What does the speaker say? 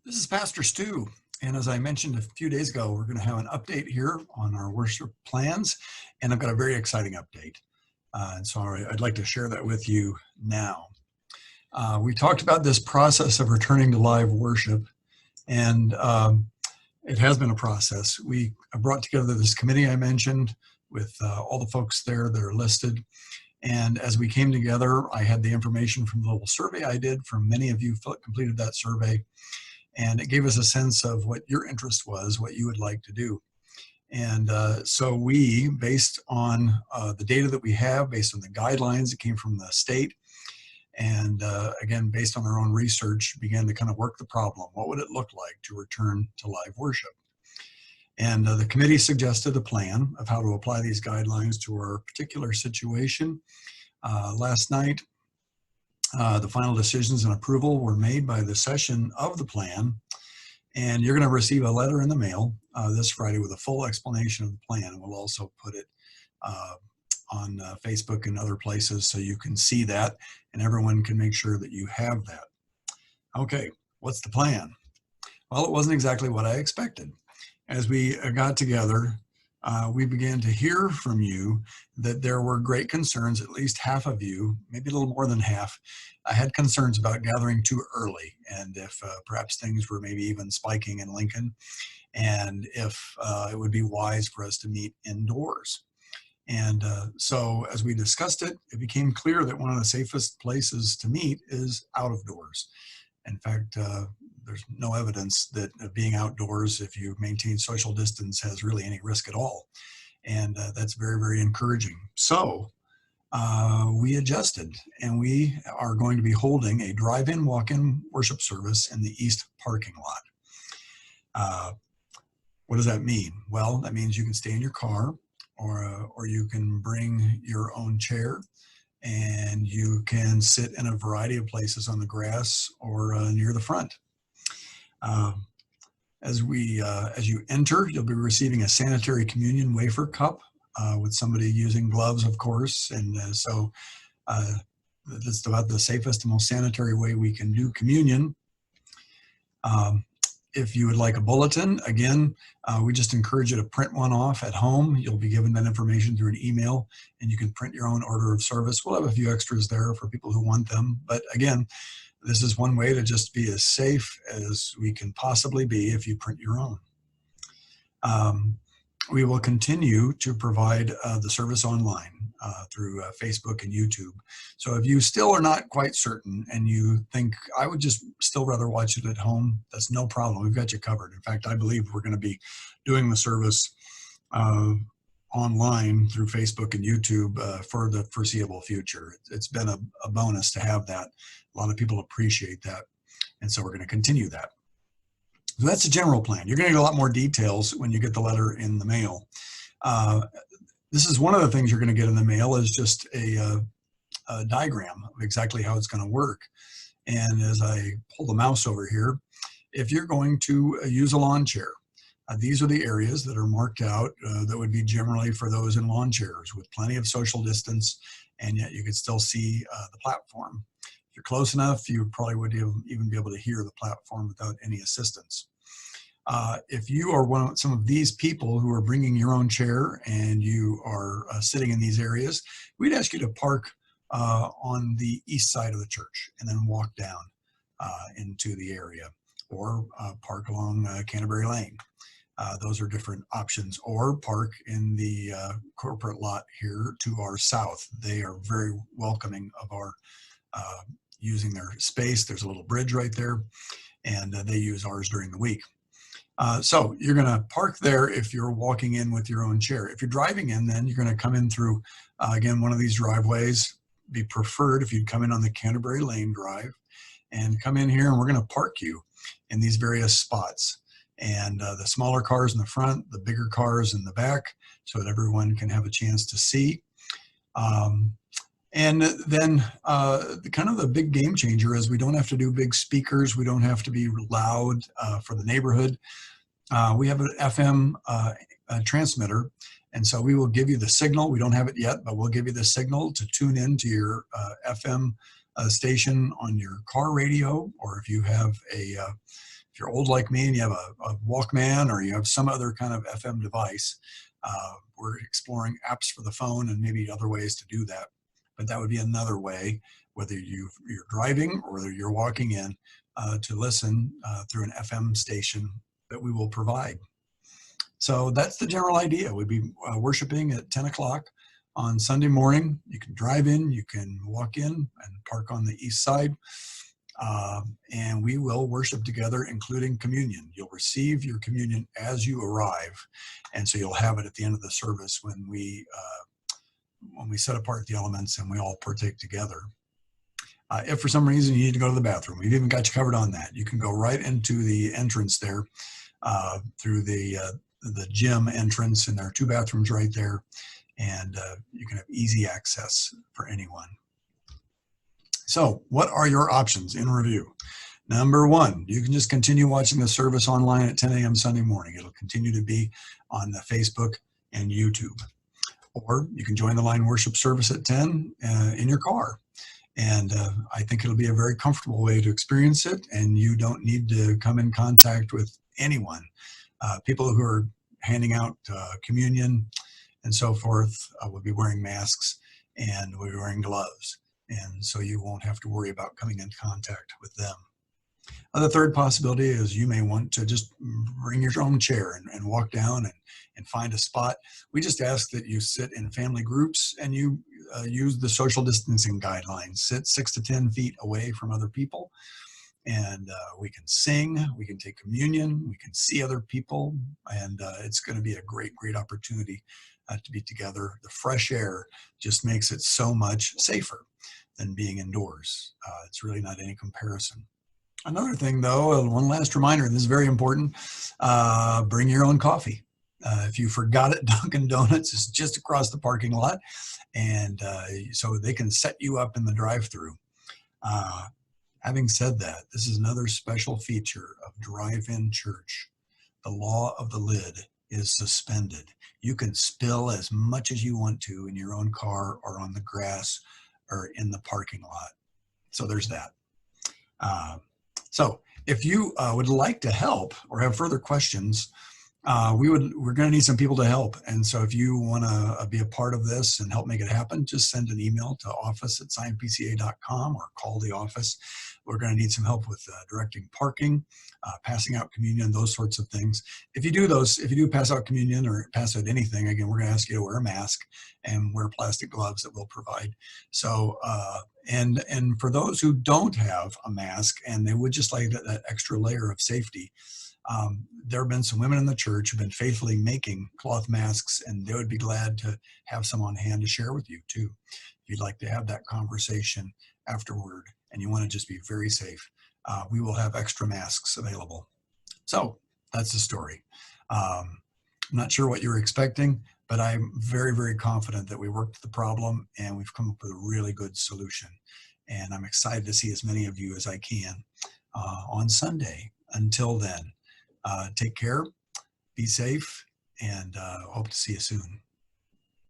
This is Pastor Stu, and as I mentioned a few days ago, we're going to have an update here on our worship plans, and I've got a very exciting update. And so I'd like to share that with you now. We talked about this process of returning to live worship, and it has been a process. We brought together this committee I mentioned with all the folks there that are listed. And as we came together, I had the information from the little survey I did from many of you completed that survey. And it gave us a sense of what your interest was, what you would like to do. And so we, based on the data that we have, based on the guidelines that came from the state, and again, based on our own research, began to kind of work the problem. What would it look like to return to live worship? And the committee suggested a plan of how to apply these guidelines to our particular situation. Last night, the final decisions and approval were made by the session of the plan, and you're going to receive a letter in the mail this Friday with a full explanation of the plan, and we'll also put it on Facebook and other places so you can see that and everyone can make sure that you have that. Okay, what's the plan? Well, it wasn't exactly what I expected. As we got together, we began to hear from you that there were great concerns. At least half of you, maybe a little more than half, had concerns about gathering too early, and if perhaps things were maybe even spiking in Lincoln, and if it would be wise for us to meet indoors. And so as we discussed it, it became clear that one of the safest places to meet is out of doors. In fact, there's no evidence that being outdoors, if you maintain social distance, has really any risk at all. And that's very, very encouraging. So we adjusted, and we are going to be holding a drive-in, walk-in worship service in the east parking lot. What does that mean? Well, that means you can stay in your car, or you can bring your own chair, and you can sit in a variety of places on the grass or near the front. As you enter, you'll be receiving a sanitary communion wafer cup with somebody using gloves, of course, and so that's about the safest and most sanitary way we can do communion. If you would like a bulletin, again, we just encourage you to print one off at home. You'll be given that information through an email, and you can print your own order of service. We'll have a few extras there for people who want them. But again, this is one way to just be as safe as we can possibly be if you print your own. We will continue to provide the service online through Facebook and YouTube. So if you still are not quite certain and you think, I would just still rather watch it at home, that's no problem. We've got you covered. In fact, I believe we're going to be doing the service online through Facebook and YouTube for the foreseeable future. It's been a bonus to have that. A lot of people appreciate that. And so we're going to continue that. So that's a general plan. You're going to get a lot more details when you get the letter in the mail. This is one of the things you're going to get in the mail is just a diagram of exactly how it's going to work. And as I pull the mouse over here, if you're going to use a lawn chair, these are the areas that are marked out that would be generally for those in lawn chairs with plenty of social distance, and yet you could still see the platform. If you're close enough, you probably would even be able to hear the platform without any assistance. If you are some of these people who are bringing your own chair and you are sitting in these areas, we'd ask you to park on the east side of the church and then walk down into the area, or park along Canterbury Lane. Those are different options, or park in the corporate lot here to our south. They are very welcoming of our using their space. There's a little bridge right there, and they use ours during the week. So you're going to park there if you're walking in with your own chair. If you're driving in, then you're going to come in through, again, one of these driveways. Be preferred if you'd come in on the Canterbury Lane Drive and come in here, and we're going to park you in these various spots. And the smaller cars in the front, the bigger cars in the back, so that everyone can have a chance to see. And then kind of the big game changer is we don't have to do big speakers. We don't have to be loud for the neighborhood. We have an FM transmitter, and so we will give you the signal. We don't have it yet, but we'll give you the signal to tune in to your FM station on your car radio, or if you have a If you're old like me and you have a Walkman or you have some other kind of FM device, we're exploring apps for the phone and maybe other ways to do that. But that would be another way, whether you're driving or whether you're walking in, to listen through an FM station that we will provide. So that's the general idea. We'd be worshiping at 10 o'clock on Sunday morning. You can drive in, you can walk in and park on the east side. And we will worship together, including communion. You'll receive your communion as you arrive. And so you'll have it at the end of the service when we set apart the elements and we all partake together. If for some reason you need to go to the bathroom, we've even got you covered on that. You can go right into the entrance there through the gym entrance, and there are 2 bathrooms right there, and you can have easy access for anyone. So what are your options in review? Number 1, you can just continue watching the service online at 10 a.m. Sunday morning. It'll continue to be on the Facebook and YouTube. Or you can join the line worship service at 10 in your car. And I think it'll be a very comfortable way to experience it, and you don't need to come in contact with anyone. People who are handing out communion and so forth will be wearing masks and will be wearing gloves. And so you won't have to worry about coming in contact with them. The third possibility is you may want to just bring your own chair and walk down and find a spot. We just ask that you sit in family groups and you use the social distancing guidelines. Sit 6 to 10 feet away from other people. And we can sing, we can take communion, we can see other people, and it's going to be a great, great opportunity to be together. The fresh air just makes it so much safer than being indoors. It's really not any comparison. Another thing, though, one last reminder, and this is very important, bring your own coffee. If you forgot it, Dunkin' Donuts is just across the parking lot, and so they can set you up in the drive-thru. Having said that, this is another special feature of drive-in church. The law of the lid is suspended. You can spill as much as you want to in your own car or on the grass or in the parking lot. So there's that. So if you would like to help or have further questions, we're going to need some people to help. And so if you want to be a part of this and help make it happen, just send an email to office@zionpca.com or call the office. We're going to need some help with directing parking, passing out communion, those sorts of things. If you do pass out communion or pass out anything, again, we're going to ask you to wear a mask and wear plastic gloves that we'll provide. So, and for those who don't have a mask and they would just like that extra layer of safety, there have been some women in the church who've been faithfully making cloth masks, and they would be glad to have some on hand to share with you too. If you'd like to have that conversation afterward and you want to just be very safe, we will have extra masks available. So that's the story. I'm not sure what you were expecting, but I'm very, very confident that we worked the problem and we've come up with a really good solution. And I'm excited to see as many of you as I can on Sunday. Until then, take care, be safe, and hope to see you soon.